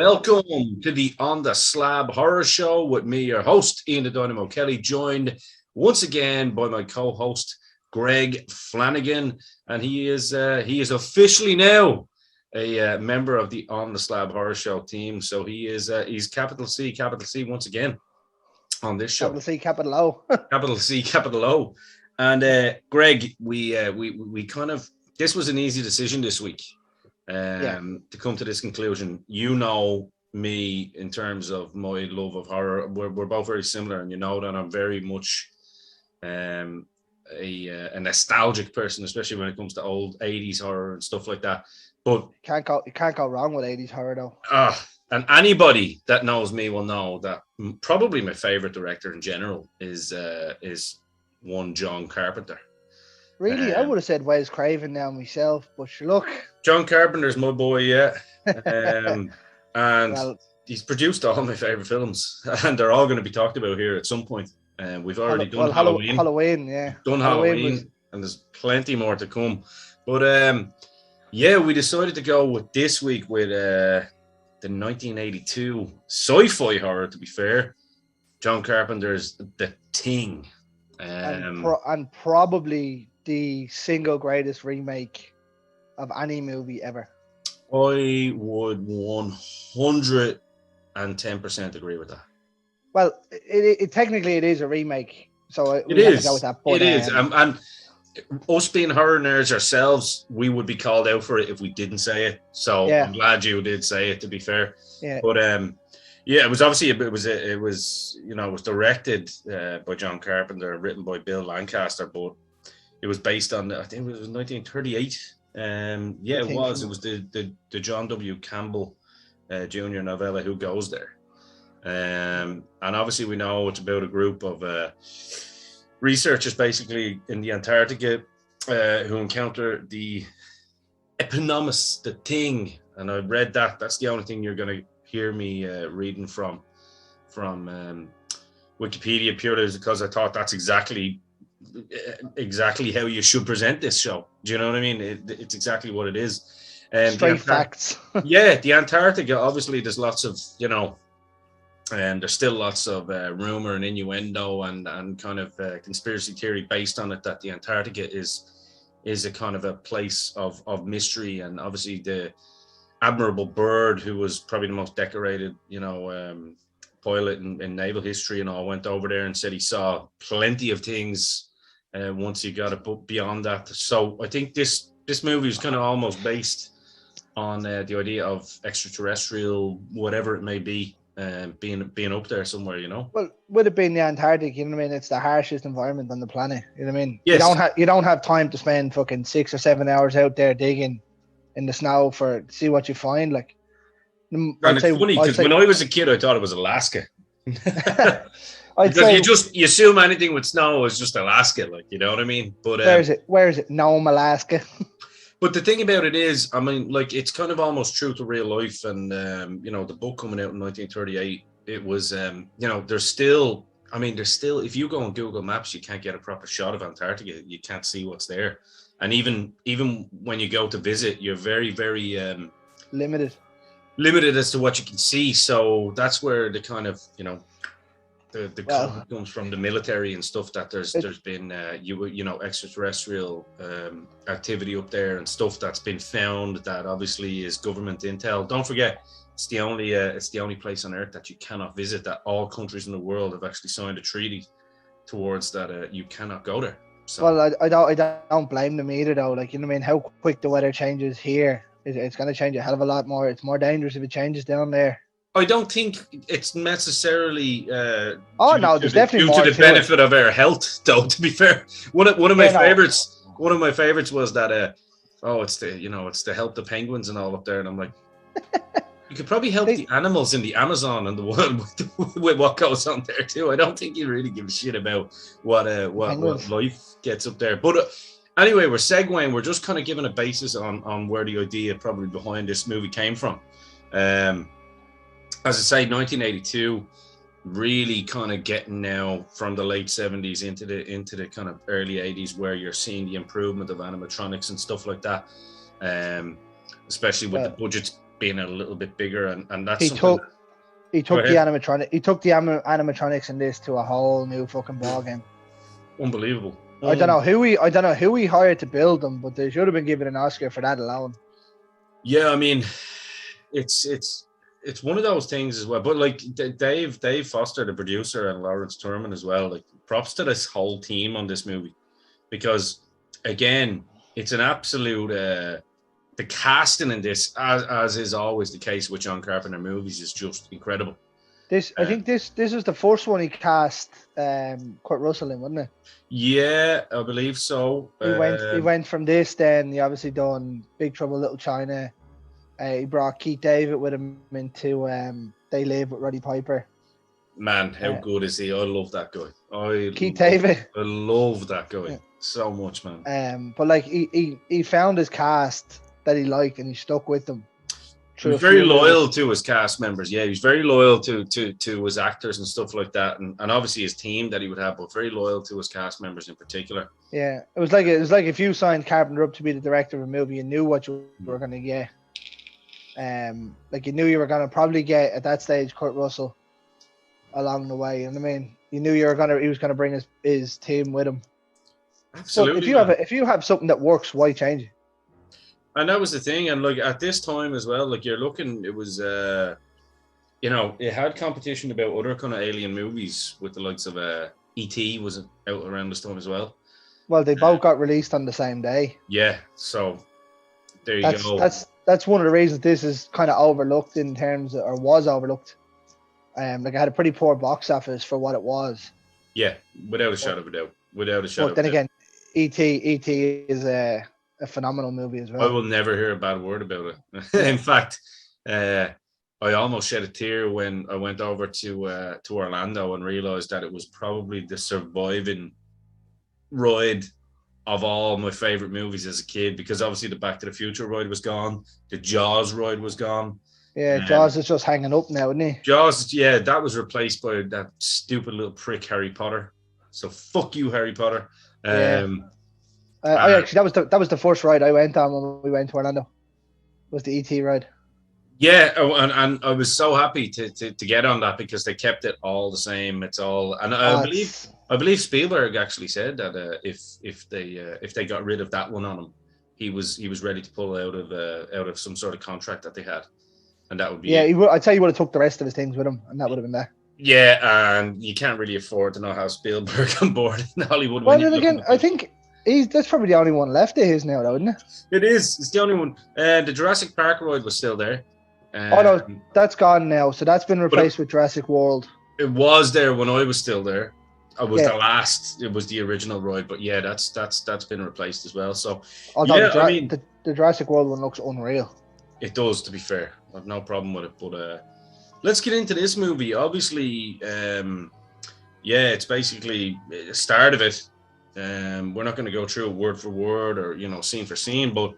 Welcome to the On the Slab Horror Show with me, your host, Ian the Dynamo Kelly, joined once again by my co-host, Greg Flanagan, and he is officially now a member of the On the Slab Horror Show team. So he's capital C once again on this show. Capital C, capital O. Capital C, capital O. And Greg, we kind of, this was an easy decision this week. To come to this conclusion. You know me in terms of my love of horror. We're both very similar, and you know that I'm very much a nostalgic person, especially when it comes to old 80s horror and stuff like that. But you can't go wrong with 80s horror though. And anybody that knows me will know that probably my favorite director in general is one John Carpenter. Really? I would have said Wes Craven now myself, but look. John Carpenter's my boy, yeah. And he's produced all my favourite films, and they're all going to be talked about here at some point. We've already done Halloween. Done Halloween, and there's plenty more to come. But we decided to go with this week with the 1982 sci-fi horror, to be fair. John Carpenter's The Thing. And probably the single greatest remake of any movie ever. I would 110% agree with that. Well, it technically it is a remake, so it is. Go with that, but, it is, and us being horror nerds ourselves, we would be called out for it if we didn't say it. So I'm glad you did say it. To be fair, but it was obviously it was directed by John Carpenter, written by Bill Lancaster, but it was based on, I think it was 1938. It was the John W. Campbell Jr. novella Who Goes There. And obviously we know it's about a group of researchers basically in the Antarctica who encounter the eponymous, the thing. And I read that's the only thing you're going to hear me reading from Wikipedia, purely because I thought that's exactly how you should present this show. Do you know what I mean? It's exactly what it is. Straight facts. The Antarctica, obviously there's lots of, and there's still lots of rumor and innuendo and kind of conspiracy theory based on it, that the Antarctica is a kind of a place of mystery. And obviously the Admiral Byrd, who was probably the most decorated, pilot in naval history and all, went over there and said he saw plenty of things once you got it beyond that. So I think this movie is kind of almost based on the idea of extraterrestrial, whatever it may be, being up there somewhere, Well, would it be in the Antarctic? You know what I mean? It's the harshest environment on the planet. You know what I mean? Yes. You don't have time to spend fucking 6 or 7 hours out there digging in the snow to see what you find. Like, and it's funny because when I was a kid, I thought it was Alaska. Because you assume anything with snow is just Alaska, like, you know what I mean? But where is it? Nome, Alaska. But the thing about it is, I mean, like, it's kind of almost true to real life. And the book coming out in 1938, it was there's still, if you go on Google Maps, you can't get a proper shot of Antarctica. You can't see what's there. And even when you go to visit, you're very, very limited as to what you can see. So that's where the kind of, the comment comes from the military and stuff, that there's been extraterrestrial activity up there and stuff that's been found that obviously is government intel. Don't forget, it's the only place on Earth that you cannot visit, that all countries in the world have actually signed a treaty towards that. You cannot go there. So. Well, I don't blame them either, though. Like, you know what I mean? How quick the weather changes here, it's going to change a hell of a lot more. It's more dangerous if it changes down there. I don't think it's necessarily there's definitely due more to the benefit of our health, though. To be fair, one of my favorites was that it's to help the penguins and all up there, and I'm like, you could probably help the animals in the Amazon and the world with what goes on there too. I don't think you really give a shit about what life gets up there. But anyway, we're segueing. We're just kind of giving a basis on where the idea probably behind this movie came from. As I say, 1982, really kind of getting now from the late 70s into the kind of early 80s, where you're seeing the improvement of animatronics and stuff like that. Especially with the being a little bit bigger, and that's he something. He took the animatronics in this to a whole new fucking ball game. Unbelievable. I don't know who he hired to build them, but they should have been given an Oscar for that alone. Yeah, I mean, it's one of those things as well. But like Dave Foster, the producer, and Lawrence Turman as well. Like, props to this whole team on this movie, because again, it's an absolute. The casting in this, as is always the case with John Carpenter movies, is just incredible. I think this is the first one he cast Kurt Russell in, wasn't it? Yeah, I believe so. He went from this, then he obviously done Big Trouble in Little China. He brought Keith David with him into They Live with Roddy Piper. Man, how good is he? I love that guy. Keith David. I love that guy so much, man. But like he found his cast that he liked, and he stuck with them. He was very loyal to his cast members. Yeah, he was very loyal to his actors and stuff like that, and obviously his team that he would have, but very loyal to his cast members in particular. Yeah, it was like if you signed Carpenter up to be the director of a movie, you knew what you were going to get. Like, you knew you were going to probably get at that stage Kurt Russell along the way. And I mean, you knew he was going to bring his team with him. Absolutely. But if you have something that works, why change it? And that was the thing. And like, at this time as well, like, you're looking, it was, it had competition about other kind of alien movies with the likes of E.T. was out around this time as well. Well, they both got released on the same day. Yeah, so there you go. That's one of the reasons this is kind of overlooked was overlooked. Like, I had a pretty poor box office for what it was. Yeah, without a shadow of a doubt. But then again, E.T. is a phenomenal movie as well. I will never hear a bad word about it. In fact, I almost shed a tear when I went over to Orlando and realized that it was probably the surviving ride of all my favorite movies as a kid, because obviously the Back to the Future ride was gone, the Jaws ride was gone. Yeah, Jaws is just hanging up now, isn't he? Jaws, yeah, that was replaced by that stupid little prick Harry Potter. So fuck you, Harry Potter. Actually, that was the first ride I went on when we went to Orlando. Was the ET ride? Yeah, and I was so happy to get on that, because they kept it all the same. It's all, and I believe Spielberg actually said that if they got rid of that one on him, he was ready to pull out of some sort of contract that they had, and that would be I'd say he would have took the rest of his things with him, and that would have been that. Yeah, and you can't really afford to know how Spielberg on board in Hollywood. Well, then again, I think that's probably the only one left of his now, though, isn't it? It is. It's the only one. The Jurassic Park ride was still there. No, that's gone now. So that's been replaced with Jurassic World. It was there when I was still there. It was it was the original ride, but yeah, that's been replaced as well. So, the Jurassic World one looks unreal. It does, to be fair. I have no problem with it, but let's get into this movie. Obviously, it's basically the start of it. We're not going to go through it word for word or scene for scene, but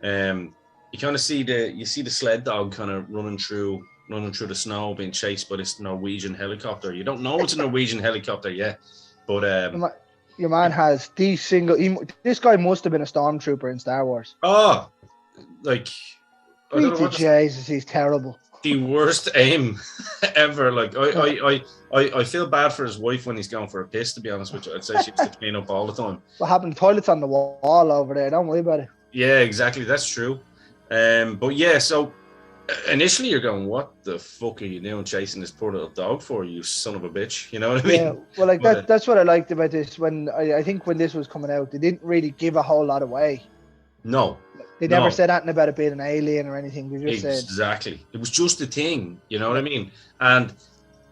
you kind of see the sled dog kind of running through the snow, being chased by this Norwegian helicopter. You don't know it's a Norwegian helicopter yet, but your man has this guy must have been a stormtrooper in Star Wars. Oh, like, Jesus, he's terrible. The worst aim ever. Like, I feel bad for his wife when he's going for a piss, to be honest with you. I'd say she has to clean up all the time. What happened? Toilets on the wall over there. Don't worry about it. Yeah, exactly. That's true. But yeah, so initially you're going, what the fuck are you doing chasing this poor little dog for, you son of a bitch? You know what I mean? Yeah, well, like, that's what I liked about this. When I think when this was coming out, they didn't really give a whole lot away. No. They never said anything about it being an alien or anything. They just said... Exactly. It was just a thing, you know what I mean? And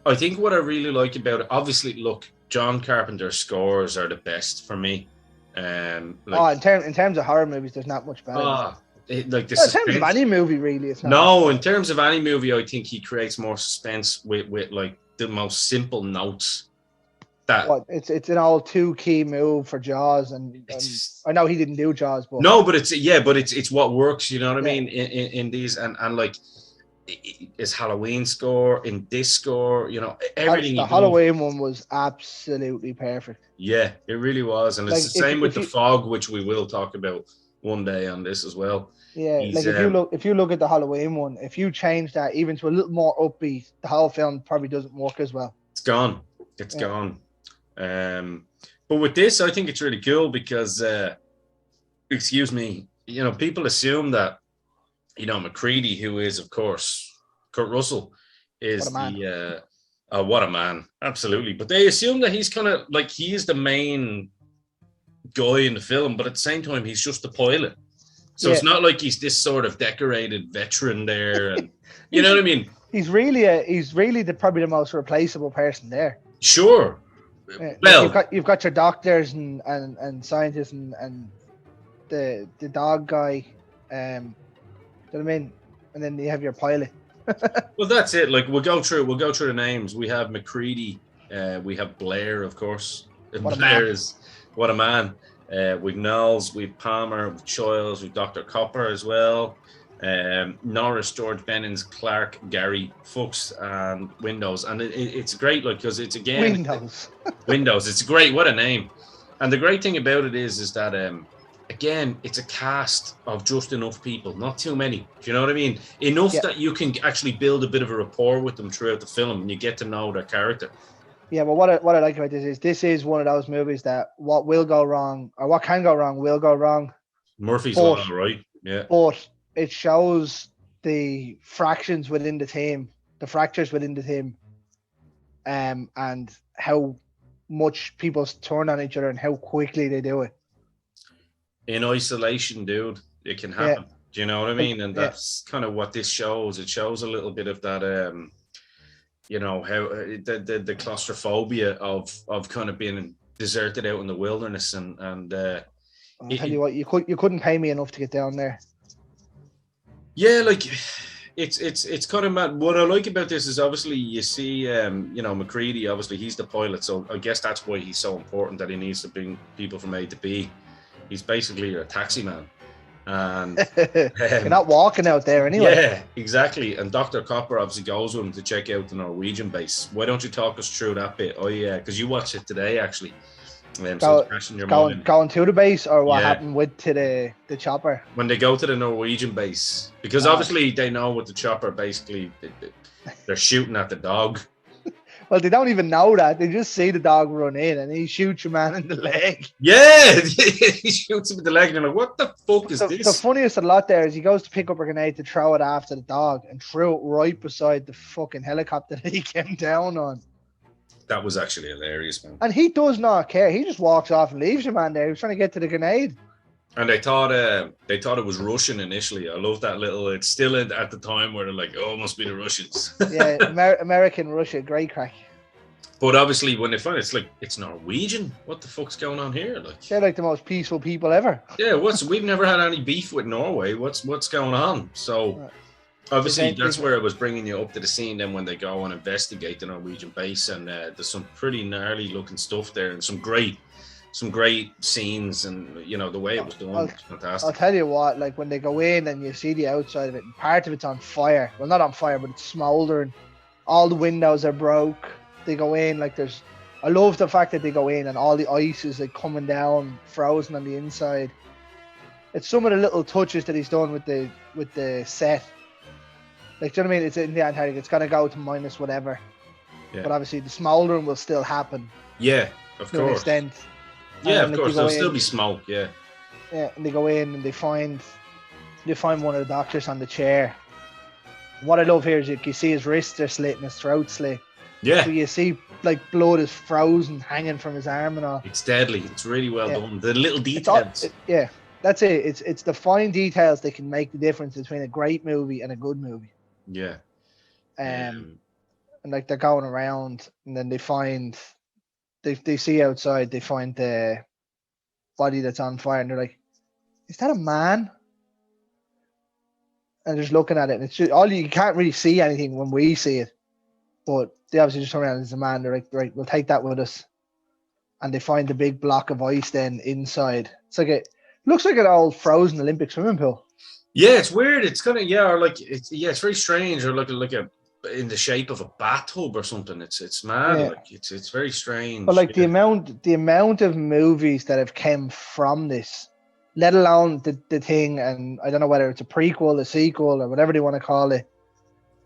I think what I really like about it, obviously, look, John Carpenter's scores are the best for me. In terms of horror movies, there's not much better. In terms of any movie, really, it's not. No, in terms of any movie, I think he creates more suspense with like the most simple notes. It's an all two key move for Jaws, and I know he didn't do Jaws, but it's what works. You know what I mean in these and like his Halloween score, in this score, everything. The Halloween one was absolutely perfect. Yeah, it really was, and it's the same with The Fog, which we will talk about one day on this as well. Yeah, like if you look at the Halloween one, if you change that even to a little more upbeat, the whole film probably doesn't work as well. It's gone. It's gone. But with this, I think it's really cool because, excuse me, people assume that, McCready, who is, of course, Kurt Russell, is what a man. Absolutely. But they assume that he's kind of like, he is the main guy in the film, but at the same time, he's just the pilot. So it's not like he's this sort of decorated veteran there, and you know what I mean. He's really probably the most replaceable person there. Sure. Well, you've got your doctors and scientists and the dog guy, you know what I mean, and then you have your pilot. Well, that's it. Like we'll go through the names. We have McCready, we have Blair, of course. Blair is what a man. We've Knowles, we've Palmer, we've Choiles, we've Dr. Copper as well. Norris, George Bennins, Clark, Gary, Fuchs, and Windows. And it's great, like, because it's again Windows. It's great. What a name! And the great thing about it is that again, it's a cast of just enough people, not too many. Do you know what I mean? Enough that you can actually build a bit of a rapport with them throughout the film, and you get to know their character. Yeah, but what I like about this is one of those movies that what will go wrong or what can go wrong will go wrong. Murphy's Law, right? Yeah. But it shows the fractions within the team, the fractures within the team, and how much people turn on each other and how quickly they do it. In isolation, dude, it can happen. Yeah. Do you know what I mean? And that's kind of what this shows. It shows a little bit of that, how the claustrophobia of kind of being deserted out in the wilderness and I'll tell you what, you couldn't pay me enough to get down there. Yeah, like it's kind of mad. What I like about this is obviously you see McCready, obviously he's the pilot, so I guess that's why he's so important, that he needs to bring people from A to B. He's basically a taxi man. And you're not walking out there anyway. Yeah, exactly. And Dr. Copper obviously goes with him to check out the Norwegian base. Why don't you talk us through that bit? Oh yeah, because you watched it today actually. So going to the base, or what happened to the chopper when they go to the Norwegian base, because obviously they know with the chopper basically they're shooting at the dog. Well, they don't even know that. They just see the dog run in and he shoots your man in the leg. Yeah, he shoots him in the leg and you're like, what the fuck is this? The funniest of the lot there is he goes to pick up a grenade to throw it after the dog and threw it right beside the fucking helicopter that he came down on. That was actually hilarious, man. And he does not care. He just walks off and leaves your man there. He was trying to get to the grenade. And they thought it was Russian initially. I love that little. It's still at the time where they're like, "Oh, it must be the Russians." Yeah, American Russia, great crack. But obviously, when they find it, it's like it's Norwegian. What the fuck's going on here? Like they're like the most peaceful people ever. Yeah, we've never had any beef with Norway. What's going on? So obviously, that's where I was bringing you up to the scene. Then when they go and investigate the Norwegian base, and there's some pretty gnarly looking stuff there, and some great scenes, and the way it was done was fantastic. I'll tell you what, like when they go in and you see the outside of it, and part of it's on fire. Well, not on fire, but it's smoldering. All the windows are broke. They go in like I love the fact that they go in and all the ice is like coming down, frozen on the inside. It's some of the little touches that he's done with the set. Like, do you know what I mean? It's in the Antarctic. It's gonna go to minus whatever. Yeah. But obviously the smoldering will still happen. Yeah, of course. To an extent. Yeah, of course. There'll still be smoke, yeah. Yeah, and they go in and they find one of the doctors on the chair. What I love here is you can see his wrists are slit and his throat slit. Yeah. So you see like blood is frozen hanging from his arm and all. It's deadly. It's really well done. The little details. That's it. It's the fine details that can make the difference between a great movie and a good movie. Yeah. And like they're going around and then they find they see outside, they find the body that's on fire and they're like, is that a man? And they're just looking at it and it's just, you can't really see anything when we see it. But they obviously just turn around and it's a man. They're like, right, we'll take that with us. And they find the big block of ice then inside. It's like looks like an old frozen Olympic swimming pool. Yeah, it's weird. It's kind of it's very strange, or like in the shape of a bathtub or something. It's mad. Yeah. Like it's very strange. But like the amount of movies that have come from this, let alone the Thing, and I don't know whether it's a prequel, a sequel, or whatever they want to call it,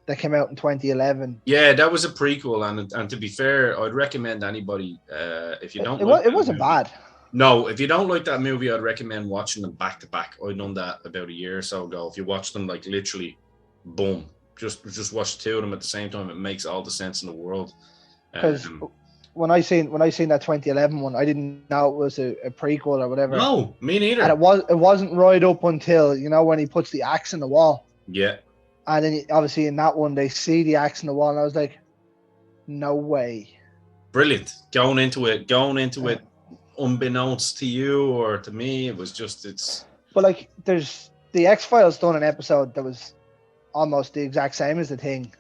that came out in 2011. Yeah, that was a prequel, and to be fair, I'd recommend anybody if you don't it wasn't bad. No, if you don't like that movie, I'd recommend watching them back to back. I'd done that about a year or so ago. If you watch them like literally, boom, just watch the two of them at the same time, it makes all the sense in the world. Because when I seen that 2011 one, I didn't know it was a prequel or whatever. No, me neither. And it wasn't right up until, you know, when he puts the axe in the wall. Yeah. And then obviously in that one they see the axe in the wall, and I was like, no way. Brilliant. Going into it unbeknownst to you or to me, it was just But like, there's the X-Files done an episode that was almost the exact same as the Thing.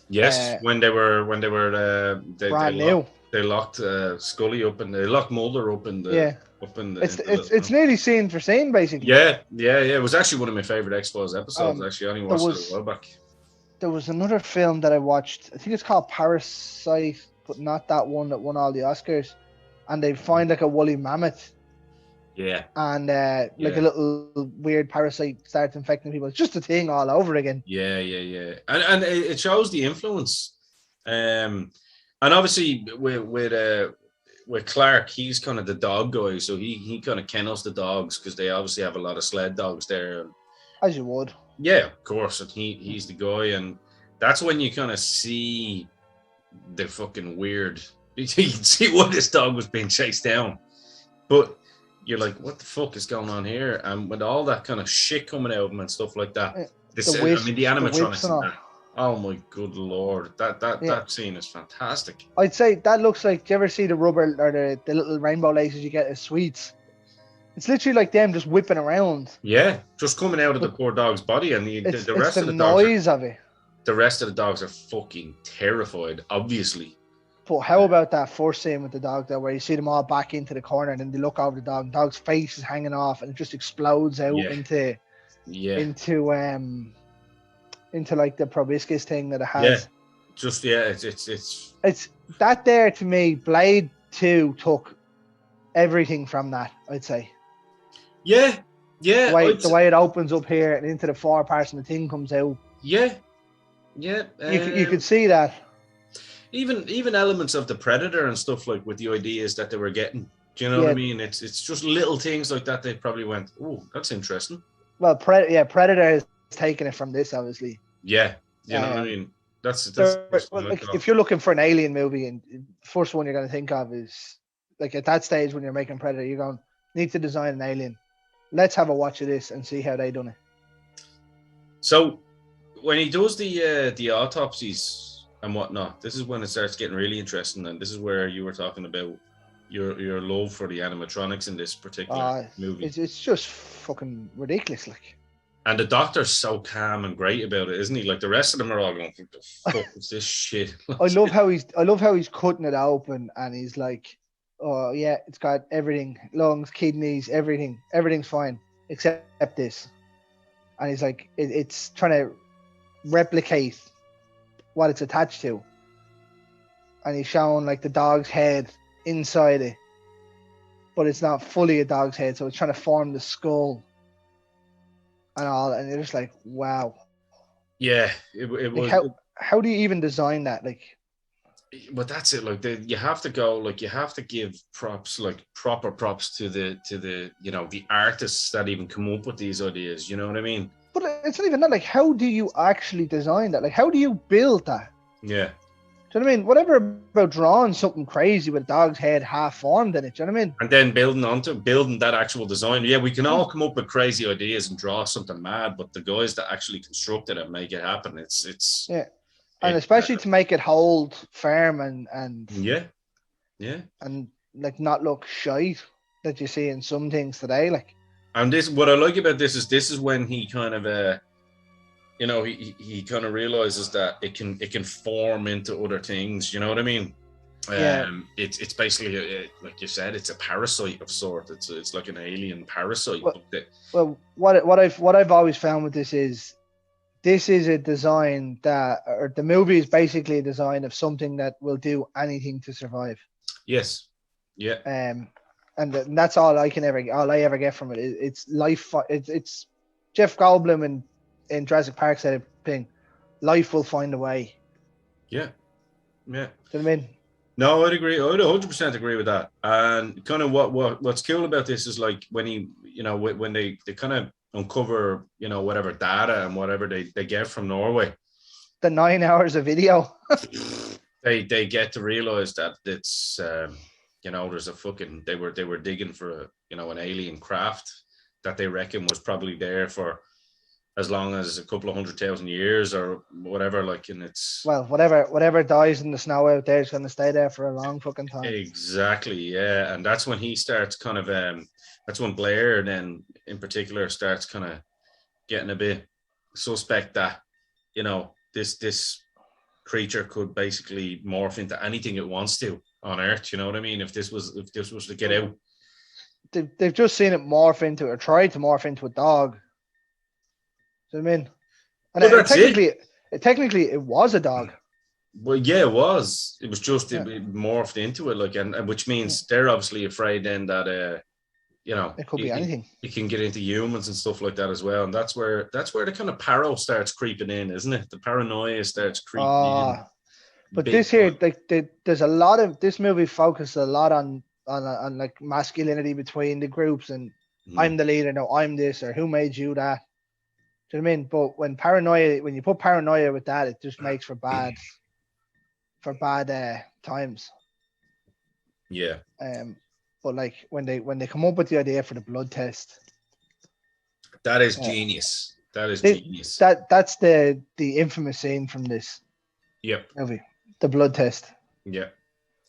Yes, when they were brand new. They locked Scully up, and they locked Mulder up in the It's nearly scene for scene basically. Yeah. It was actually one of my favorite X-Files episodes. Actually, I only watched it a while back. There was another film that I watched. I think it's called Parasite, but not that one that won all the Oscars. And they find like a woolly mammoth. Yeah. And like a little weird parasite starts infecting people. It's just a thing all over again. Yeah. And it shows the influence. And obviously with Clark, he's kind of the dog guy, so he kind of kennels the dogs because they obviously have a lot of sled dogs there. As you would. Yeah, of course. And he's the guy, and that's when you kind of see the fucking weird. You can see why this dog was being chased down, but you're like, what the fuck is going on here? And with all that kind of shit coming out of them and stuff like that, the animatronics and that. Oh my good lord, that scene is fantastic. I'd say that looks like. Do you ever see the rubber or the little rainbow laces you get as sweets? It's literally like them just whipping around. Yeah, just coming out of the poor dog's body, and the rest of the noise of it. The rest of the dogs are fucking terrified, obviously. But how about that first scene with the dog though, where you see them all back into the corner, and then they look over the dog, and the dog's face is hanging off, and it just explodes out into like the proboscis thing that it has. Yeah, it's that there to me. Blade 2 took everything from that, I'd say. Yeah. The way it opens up here and into the far parts, and the thing comes out. Yeah. You could see that. Even elements of the Predator and stuff, like with the ideas that they were getting. Do you know what I mean? It's just little things like that. They probably went, "Oh, that's interesting." Well, Predator has taken it from this, obviously. Yeah, you know what I mean. That's if you're looking for an alien movie, and the first one you're going to think of is like at that stage when you're making Predator, you're going need to design an alien. Let's have a watch of this and see how they done it. So when he does the autopsies and whatnot, this is when it starts getting really interesting, and this is where you were talking about your love for the animatronics in this particular movie. It's just fucking ridiculous, like. And the doctor's so calm and great about it, isn't he? Like the rest of them are all going, "What the fuck is this shit?" I love how he's cutting it open, and he's like, "Oh yeah, it's got everything, lungs, kidneys, everything's fine except this," and he's like, "It's trying to replicate what it's attached to," and he's showing like the dog's head inside it, but it's not fully a dog's head, so it's trying to form the skull and all, and you're just like, wow. Yeah, it was. How do you even design that? Like, but that's it. Like you have to go. Like you have to give props, like proper props to the the artists that even come up with these ideas. You know what I mean? But it's not even that. Like, how do you actually design that? Like, how do you build that? Yeah. Do you know what I mean? Whatever about drawing something crazy with a dog's head half formed in it. Do you know what I mean? And then building that actual design. Yeah, we can all come up with crazy ideas and draw something mad, but the guys that actually construct it and make it happen, it's and especially to make it hold firm and yeah, and like not look shite that you see in some things today, like. And this, what I like about this is when he kind of he kind of realizes that it can form into other things. You know what I mean? It's basically like you said, it's a parasite of sort. It's like an alien parasite. Well, what I've always found with this is a design or the movie is basically a design of something that will do anything to survive. Yes. Yeah. and that's all I ever get from it. It's life. It's Jeff Goldblum in Jurassic Park said a thing. Life will find a way. Yeah. Do you know what I mean? No, I'd agree. I'd 100% agree with that. And kind of what's cool about this is like when when they kind of uncover, whatever data and whatever they get from Norway. The 9 hours of video. they get to realize that it's, there's a fucking, they were digging for, an alien craft that they reckon was probably there for as long as a couple of 100,000 years or whatever, like, and it's... Well, whatever dies in the snow out there is going to stay there for a long fucking time. Exactly, yeah. And that's when he starts kind of, that's when Blair then, in particular, starts kind of getting a bit suspect that, this creature could basically morph into anything it wants to on Earth, you know what I mean? If this was to get out. They've just seen it morph into, or tried to morph into a dog. I mean, and well, technically, it was a dog. Well, yeah, it was. It was just it morphed into it, like, and which means they're obviously afraid then that it could be anything. It can get into humans and stuff like that as well, and that's where the kind of paro starts creeping in, isn't it? The paranoia starts creeping in. But this here, there's a lot of this movie focuses a lot on like masculinity between the groups, and I'm the leader, no, I'm this, or who made you that. Do you know what I mean? But when you put paranoia with that, it just makes for bad times. Yeah. But like when they come up with the idea for the blood test, that is genius. That is genius. That's the infamous scene from this. Yep. Movie, the blood test. Yeah,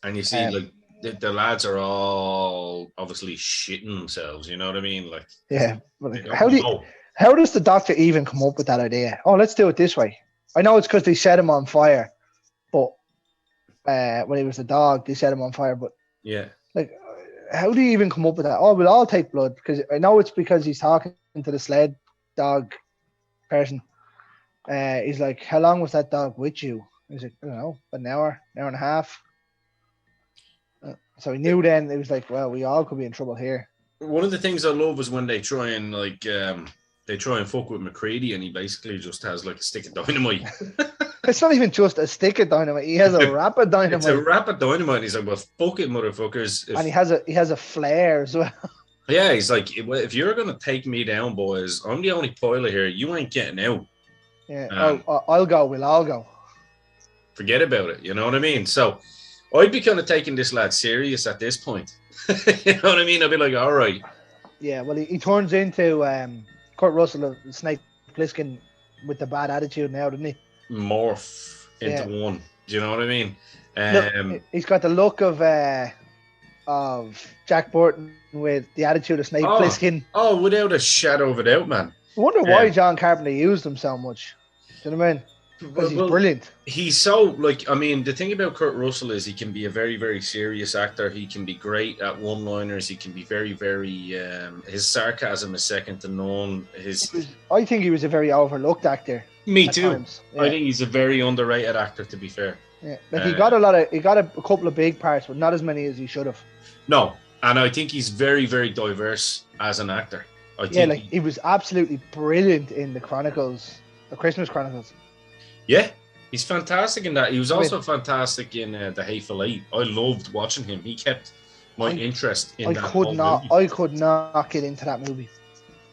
and you see like the lads are all obviously shitting themselves. You know what I mean? Like, yeah. But like, how does the doctor even come up with that idea? Oh, let's do it this way. I know it's because they set him on fire, but when he was a dog, they set him on fire. But yeah, like, how do you even come up with that? Oh, we'll all take blood, because I know it's because he's talking to the sled dog person. He's like, how long was that dog with you? He's like, I don't know, an hour and a half. So he knew then. It was like, well, we all could be in trouble here. One of the things I love is when they try and fuck with McCready, and he basically just has like a stick of dynamite. It's not even just a stick of dynamite. He has a rapid dynamite. It's a rapid dynamite. He's like, well, fuck it, motherfuckers. And he has a flare as well. Yeah, he's like, if you're gonna take me down, boys, I'm the only pilot here. You ain't getting out. Yeah. I'll go. We'll all go. Forget about it. You know what I mean? So I'd be kind of taking this lad serious at this point. You know what I mean? I'd be like, all right. Yeah. Well, he turns into Kurt Russell, Snake Plissken, with the bad attitude now, doesn't he? Morph into one. Do you know what I mean? Look, he's got the look of Jack Burton with the attitude of Snake Plissken. Oh, without a shadow of a doubt, man. I wonder why John Carpenter used him so much. Do you know what I mean? Because he's brilliant. He's so, like, I mean, the thing about Kurt Russell is he can be a very, very serious actor. He can be great at one-liners. He can be very, very, his sarcasm is second to none. I think he was a very overlooked actor. Me too. Yeah. I think he's a very underrated actor, to be fair. Yeah, like he got a couple of big parts, but not as many as he should have. No, and I think he's very, very diverse as an actor. He was absolutely brilliant in the Christmas Chronicles. Yeah, he's fantastic in that. He was also fantastic in The Hateful Eight. I loved watching him. He kept my interest in that movie. I could not get into that movie.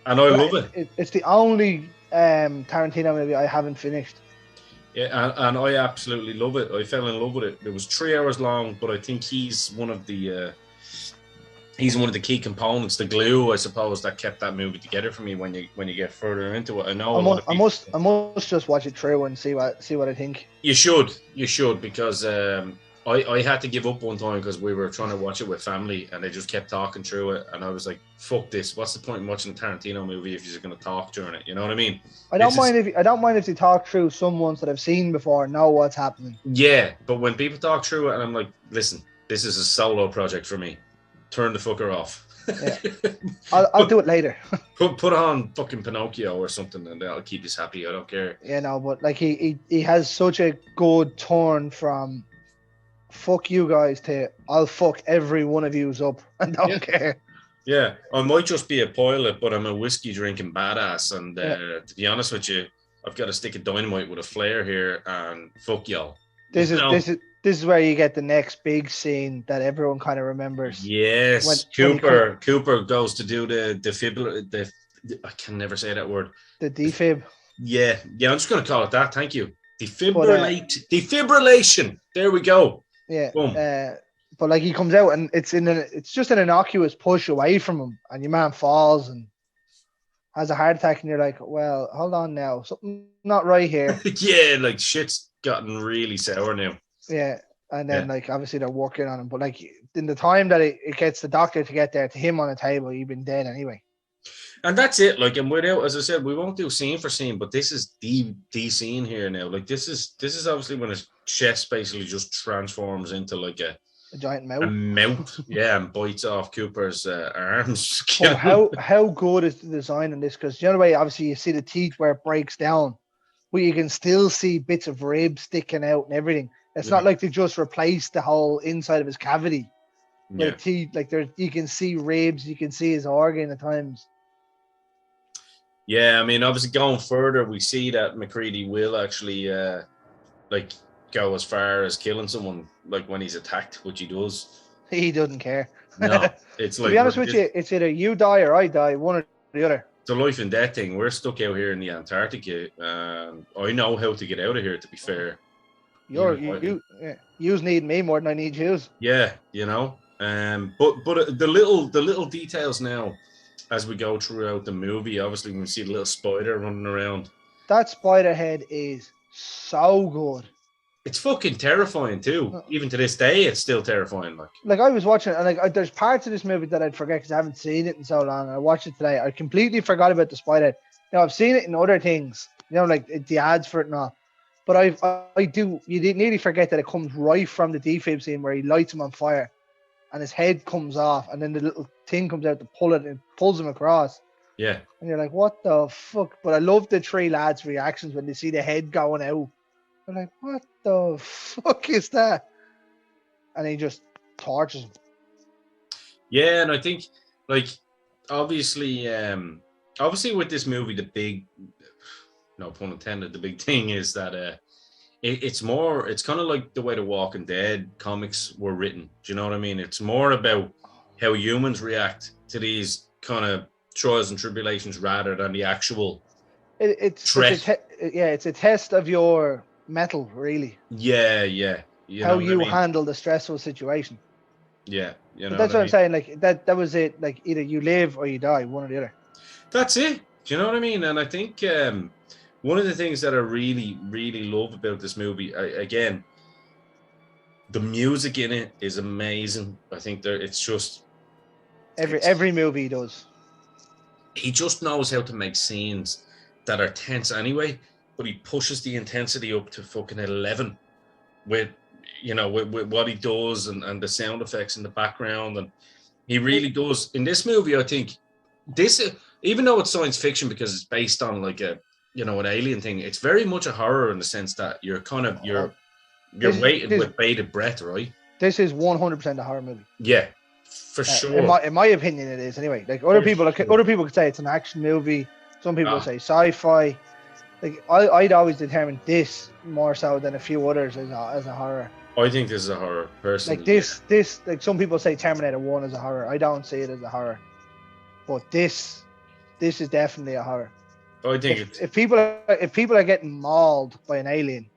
And I love it. It's the only Tarantino movie I haven't finished. Yeah, and I absolutely love it. I fell in love with it. It was 3 hours long, but I think he's one of the key components, the glue, I suppose, that kept that movie together for me. When you get further into it, I know I must just watch it through and see what I think. You should because I had to give up one time because we were trying to watch it with family and they just kept talking through it, and I was like, fuck this, what's the point in watching a Tarantino movie if you're going to talk during it? You know what I mean? I don't mind if they talk through some ones that I've seen before and know what's happening. Yeah, but when people talk through it and I'm like, listen, this is a solo project for me, turn the fucker off. Yeah. I'll do it later. put on fucking Pinocchio or something and that'll keep us happy. I don't care. Yeah, no, but like he has such a good turn from fuck you guys to I'll fuck every one of yous up and don't care. Yeah, I might just be a pilot, but I'm a whiskey drinking badass. And to be honest with you, I've got a stick of dynamite with a flare here, and fuck y'all. This is where you get the next big scene that everyone kind of remembers. Yes, Cooper goes to do the defibrillator. I can never say that word. The defib. Yeah. I'm just gonna call it that. Thank you. Defibrillation. There we go. Yeah. Boom. But like he comes out and it's just an innocuous push away from him, and your man falls and has a heart attack, and you're like, well, hold on now, something not right here. Yeah, like shit's gotten really sour now. Yeah, and then like obviously they're working on him, but like in the time that it gets the doctor to get there to him on the table, he'd been dead anyway. And that's it. Like, and without, as I said, we won't do scene for scene, but this is the scene here now. Like, this is obviously when his chest basically just transforms into like a giant mouth. A mouth, yeah, and bites off Cooper's arms. Well, how good is the design in this? Because the other way, obviously, you see the teeth where it breaks down, but you can still see bits of rib sticking out and everything. It's not like they just replaced the whole inside of his cavity with teeth. Like you can see ribs, you can see his organ at times. Yeah, I mean, obviously going further, we see that McCready will actually go as far as killing someone, like when he's attacked, which he does. He doesn't care. No, it's like, to be honest with you, it's either you die or I die, one or the other. It's a life and death thing. We're stuck out here in the Antarctica. I know how to get out of here, to be fair. You need me more than I need yous. Yeah, you know. But the little details now, as we go throughout the movie, obviously when we see the little spider running around. That spider head is so good. It's fucking terrifying too. Even to this day, it's still terrifying. Like I was watching, and there's parts of this movie that I'd forget because I haven't seen it in so long. I watched it today. I completely forgot about the spider. Now I've seen it in other things, like the ads for it and all. But I do. You nearly forget that it comes right from the defib scene where he lights him on fire, and his head comes off, and then the little thing comes out to pull it and pulls him across. Yeah. And you're like, what the fuck? But I love the three lads' reactions when they see the head going out. They're like, what the fuck is that? And he just tortures him. Yeah, and I think, like, obviously with this movie, the big, no pun intended, the big thing is that it's kind of like the way the Walking Dead comics were written. Do you know what I mean? It's more about how humans react to these kind of trials and tribulations rather than the actual it's a test of your metal, really. Yeah. How you handle the stressful situation. Yeah, that's what I'm saying. Like that was it. Like either you live or you die, one or the other. That's it. Do you know what I mean? And I think one of the things that I really, really love about this movie, again, the music in it is amazing. I think it's just every movie he does. He just knows how to make scenes that are tense anyway, but he pushes the intensity up to fucking 11 with what he does and the sound effects in the background. And he really does. In this movie, I think even though it's science fiction because it's based on like an alien thing, it's very much a horror in the sense that you're waiting with bated breath, right? This is 100% a horror movie. Yeah, for sure. In my opinion, it is anyway. Like other people could say it's an action movie. Some people say sci-fi. Like I'd always determine this more so than a few others as a horror. I think this is a horror, personally. Like this, like some people say Terminator 1 is a horror. I don't see it as a horror, but this is definitely a horror. I think if people are getting mauled by an alien,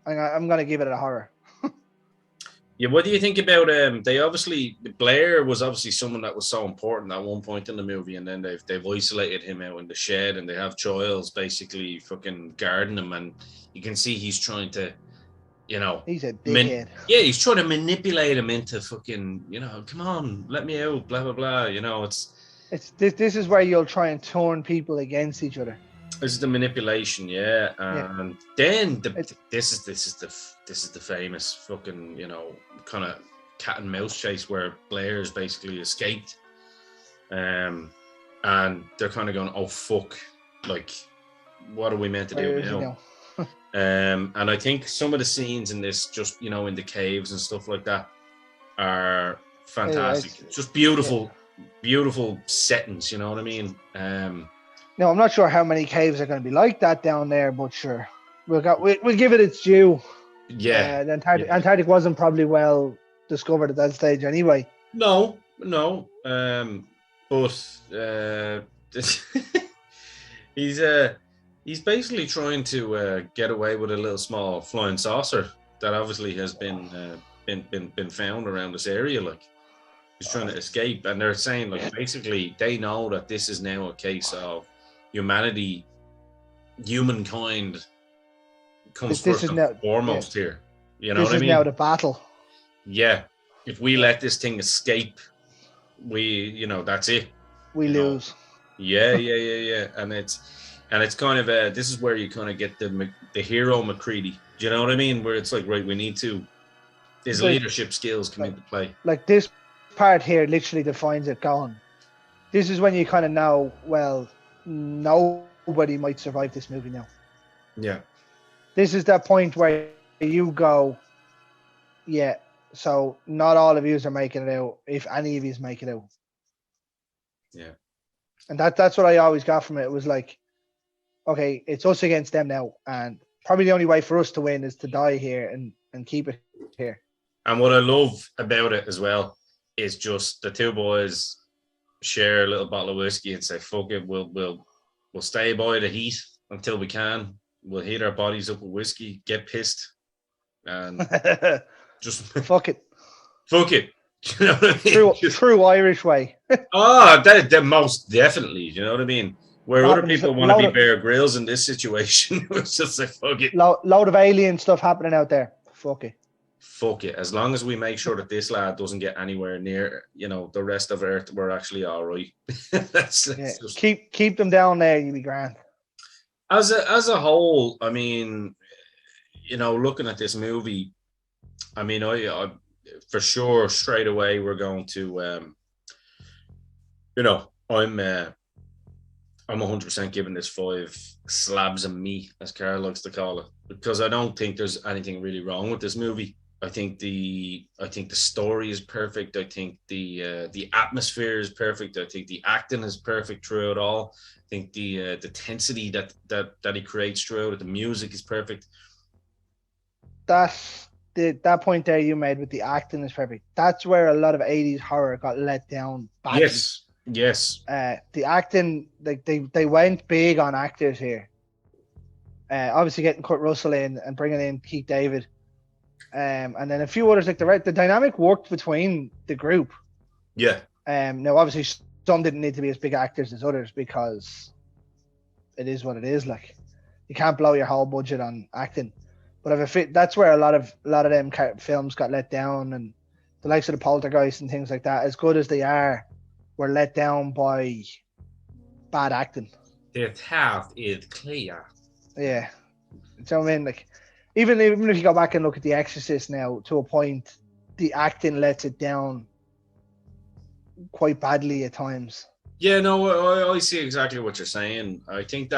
I'm gonna give it a horror. Yeah, what do you think about Blair was obviously someone that was so important at one point in the movie, and then they've isolated him out in the shed, and they have Giles basically fucking guarding him, and you can see he's trying to, he's a dickhead. He's trying to manipulate him into fucking, come on, let me out, blah blah blah. This is where you'll try and turn people against each other. This is the manipulation, yeah, and then this is the famous fucking kind of cat and mouse chase where Blair's basically escaped, and they're kind of going, oh fuck, like what are we meant to do now? And I think some of the scenes in this, just in the caves and stuff like that, are fantastic. It's just beautiful, beautiful settings. You know what I mean? No, I'm not sure how many caves are going to be like that down there, but sure, we'll give it its due. Yeah, the Antarctic wasn't probably well discovered at that stage anyway. No, but he's basically trying to get away with a little small flying saucer that obviously has been found around this area. Like, he's trying to escape, and they're saying, like, basically they know that this is now a case of humankind comes first and foremost here. You know what I mean? This is now the battle. Yeah. If we let this thing escape, that's it. We lose. Yeah. And it's kind of this is where you kind of get the hero McCready. Do you know what I mean? Where it's like, right, his leadership skills come into play. Like, this part here literally defines it going. This is when you kind of know, well, nobody might survive this movie now. Yeah. This is that point where you go, yeah, so not all of you are making it out, if any of you make it out. Yeah. And that's what I always got from it. It was like, okay, it's us against them now. And probably the only way for us to win is to die here and keep it here. And what I love about it as well is just the two boys share a little bottle of whiskey and say, fuck it, we'll stay by the heat until we can. We'll heat our bodies up with whiskey, get pissed, and just fuck it. Fuck it. You know what I mean? True Irish way. That most definitely. You know what I mean? Where other people want to be Bear Grylls in this situation, it's just like, fuck it. Load of alien stuff happening out there. Fuck it. Fuck it. As long as we make sure that this lad doesn't get anywhere near, the rest of Earth, we're actually all right. that's just... Keep them down there. You'll be grand. As a whole, I mean, looking at this movie, I mean, I for sure straight away we're going to, I'm 100% giving this 5 slabs of meat, as Carl likes to call it, because I don't think there's anything really wrong with this movie. I think the story is perfect. I think the atmosphere is perfect. I think the acting is perfect throughout it all. I think the tensity that he creates throughout it, the music is perfect. That point there you made with the acting is perfect. That's where a lot of 80s horror got let down badly. Yes. The acting, like they went big on actors here. Obviously getting Kurt Russell in and bringing in Keith David. And then a few others, like the dynamic worked between the group. Yeah. Now obviously some didn't need to be as big actors as others because it is what it is. Like, you can't blow your whole budget on acting. But that's where a lot of them films got let down, and the likes of the Poltergeist and things like that, as good as they are, were let down by bad acting. The path is clear. Yeah. So I mean, like, even if you go back and look at The Exorcist now, to a point, the acting lets it down quite badly at times. Yeah, no, I see exactly what you're saying. I think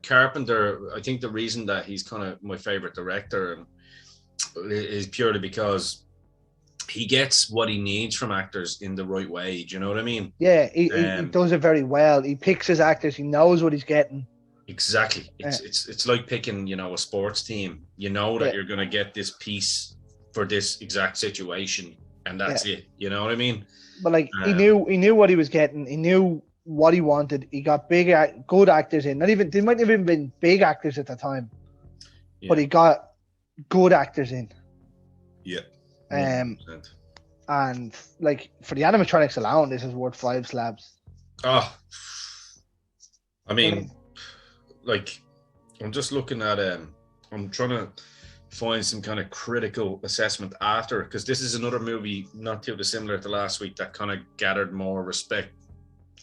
Carpenter, I think the reason that he's kind of my favorite director is purely because he gets what he needs from actors in the right way. Do you know what I mean? Yeah, he does it very well. He picks his actors. He knows what he's getting. Exactly. It's like picking, a sports team. You know that you're going to get this piece for this exact situation, and that's it. You know what I mean? But like, he knew what he was getting. He knew what he wanted. He got good actors in. They might have even been big actors at the time, but he got good actors in. Yeah. 100%. And like, for the animatronics alone, this is worth 5 slabs. Oh, I mean, like, I'm just looking at I'm trying to find some kind of critical assessment after, because this is another movie not too dissimilar to last week that kind of gathered more respect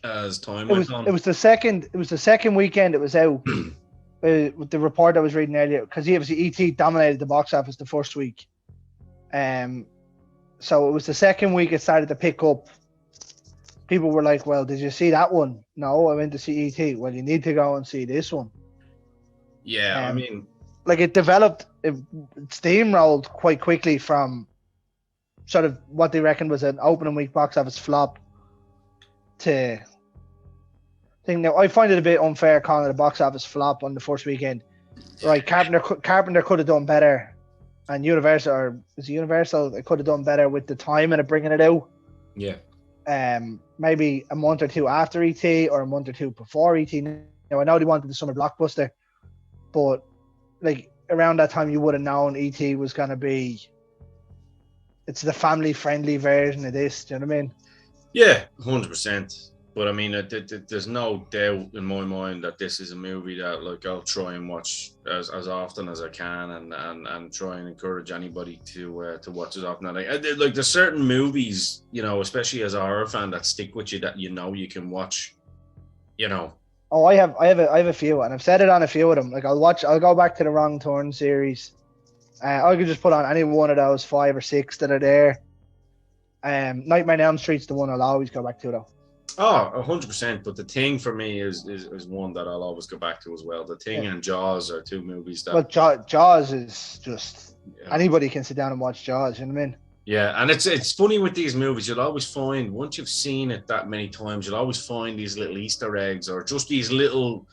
as time went on. It was the second weekend it was out. With the report I was reading earlier, because obviously E.T. dominated the box office the first week. So it was the second week it started to pick up. People were like, well, did you see that one? No, I went to see E.T. Well, you need to go and see this one. Yeah, I mean, like it steamrolled quite quickly from sort of what they reckoned was an opening week box office flop to thing. Now I find it a bit unfair calling it a box office flop on the first weekend. Right, Carpenter could have done better, and Universal it could have done better with the timing of bringing it out. Yeah. Maybe a month or two after ET or a month or two before ET. Now I know they wanted the summer blockbuster, but like around that time you would have known ET was gonna be. It's the family-friendly version of this. Do you know what I mean? Yeah, 100%. But I mean, there's no doubt in my mind that this is a movie that, like, I'll try and watch as often as I can, and try and encourage anybody to watch as often. Like there's certain movies, you know, especially as a horror fan, that stick with you, that you know you can watch. You know. Oh, I have a few, and I've said it on a few of them. Like I'll go back to the Wrong Turn series. I could just put on any one of those 5 or 6 that are there. Nightmare on Elm Street's the one I'll always go back to, though. Oh, 100%. But The Thing for me is one that I'll always go back to as well. The Thing and Jaws are 2 movies that. Well, Jaws is just anybody can sit down and watch Jaws. You know what I mean? Yeah, and it's funny with these movies. You'll always find, once you've seen it that many times, you'll always find these little Easter eggs or just these little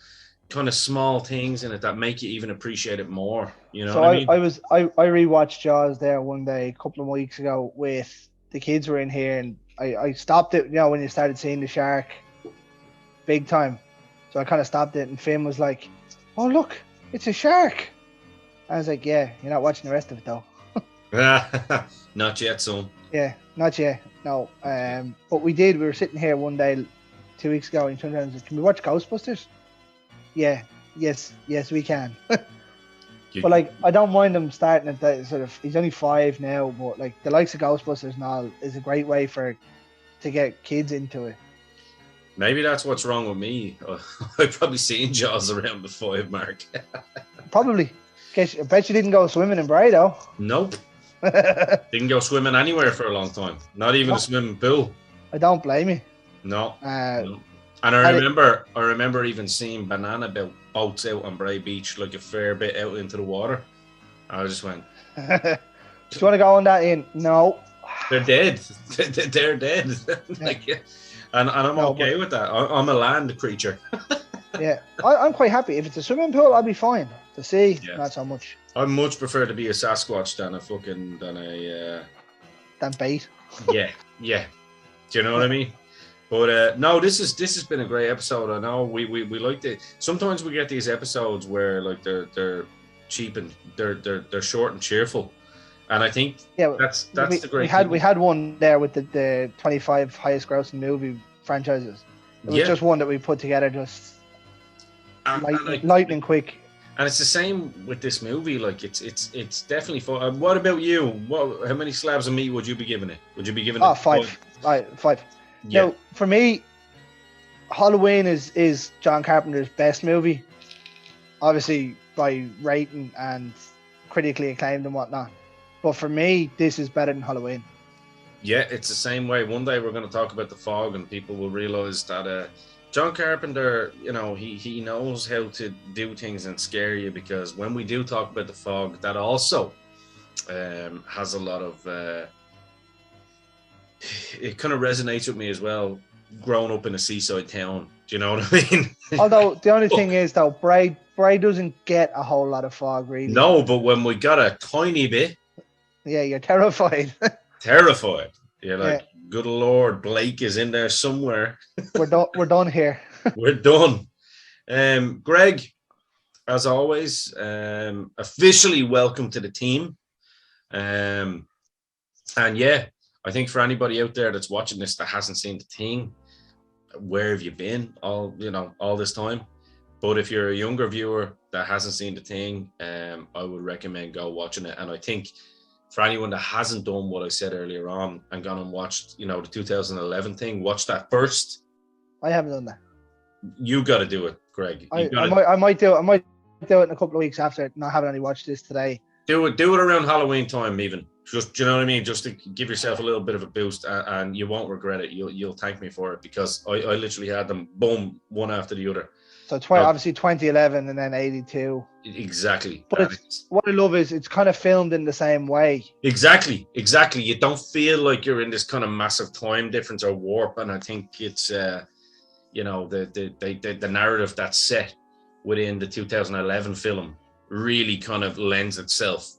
kind of small things in it that make you even appreciate it more. You know so what I mean? I rewatched Jaws there one day a couple of weeks ago with the kids were in here, and I stopped it, you know, when you started seeing the shark big time. So I kind of stopped it, and Finn was like, "Oh, look, it's a shark." I was like, "Yeah, you're not watching the rest of it though." Not yet, son. Yeah, not yet. No. But we did. We were sitting here one day 2 weeks ago, and he turned around and said, "Can we watch Ghostbusters?" Yeah. Yes, we can. But like, I don't mind him starting at that sort of. He's only 5 now, but like the likes of Ghostbusters and all is a great way to get kids into it. Maybe that's what's wrong with me. I've probably seen Jaws around the 5 mark. Probably. I bet you didn't go swimming in Bray though. Nope. Didn't go swimming anywhere for a long time. Not even a swimming pool. I don't blame you. No. No. And I remember even seeing banana boats out on Bray Beach, like a fair bit out into the water. I just went. Do you want to go on that in? No. They're dead. They're dead. Like, yeah. And I'm okay with that. I'm a land creature. Yeah, I'm quite happy. If it's a swimming pool, I'll be fine. The sea, not so much. I much prefer to be a Sasquatch than bait. Yeah. Do you know what I mean? But no, this has been a great episode. I know we like it. Sometimes we get these episodes where like they're cheap and they're short and cheerful, and I think that's the great thing. We had one there with the 25 highest grossing movie franchises. It was just one that we put together just lightning quick. And it's the same with this movie. Like it's definitely fun. What about you? How many slabs of meat would you be giving it? Would you be giving it 5? 5. Yeah. Now, for me, Halloween is John Carpenter's best movie, obviously by rating and critically acclaimed and whatnot. But for me, this is better than Halloween. Yeah, it's the same way. One day we're going to talk about The Fog, and people will realize that John Carpenter, you know, he knows how to do things and scare you, because when we do talk about The Fog, that also has a lot of... it kind of resonates with me as well, growing up in a seaside town. Do you know what I mean? Although the only thing is, though, Bray doesn't get a whole lot of fog, really. No, but when we got a tiny bit... Yeah, you're terrified. Terrified. You're like, good Lord, Blake is in there somewhere. We're done here. We're done. Greg, as always, officially welcome to the team. And yeah, I think for anybody out there that's watching this that hasn't seen The Thing, where have you been all this time? But if you're a younger viewer that hasn't seen The Thing, I would recommend go watching it. And I think for anyone that hasn't done what I said earlier on and gone and watched, the 2011 Thing, watch that first. I haven't done that. You got to do it, Greg. I might do it in a couple of weeks after not having any watched this today. Do it around Halloween time, even. Just, you know what I mean? Just to give yourself a little bit of a boost, and you won't regret it. You'll thank me for it, because I literally had them boom, one after the other. So obviously 2011 and then 82. Exactly. But what I love is it's kind of filmed in the same way. Exactly. You don't feel like you're in this kind of massive time difference or warp, and I think it's you know, the narrative that's set within the 2011 film really kind of lends itself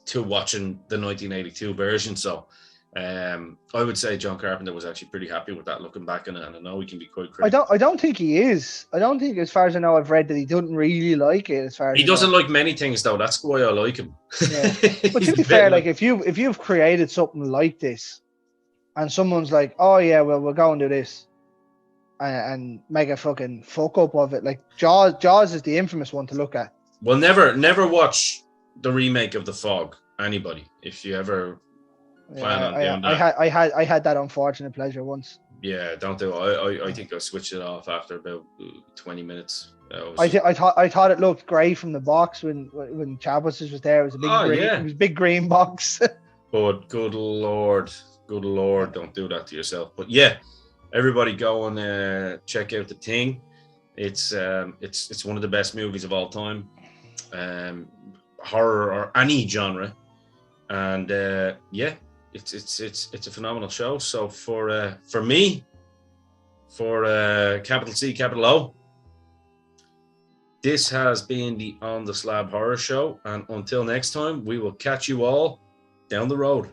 to watching the 1982 version. So I would say John Carpenter was actually pretty happy with that, looking back, and I know he can be quite critical. I don't think he is. I don't think, as far as I know, I've read that he doesn't really like it. As far as he doesn't like many things, though. That's why I like him. Yeah. But to be fair, like if you've created something like this, and someone's like, "Oh yeah, well we'll go and do this," and make a fucking fuck up of it, like Jaws is the infamous one to look at. Well, never watch the remake of The Fog. Anybody, if you ever plan on doing that. I had that unfortunate pleasure once. Yeah, don't do it. I think I switched it off after about 20 minutes. I thought it looked great from the box when Chabos was there. It was a big it was a big green box. But good lord, don't do that to yourself. But yeah, everybody go and check out The Thing. It's one of the best movies of all time, horror or any genre, and yeah, it's a phenomenal show. So for me, for capital C, capital O, this has been the On the Slab Horror Show, and until next time, we will catch you all down the road.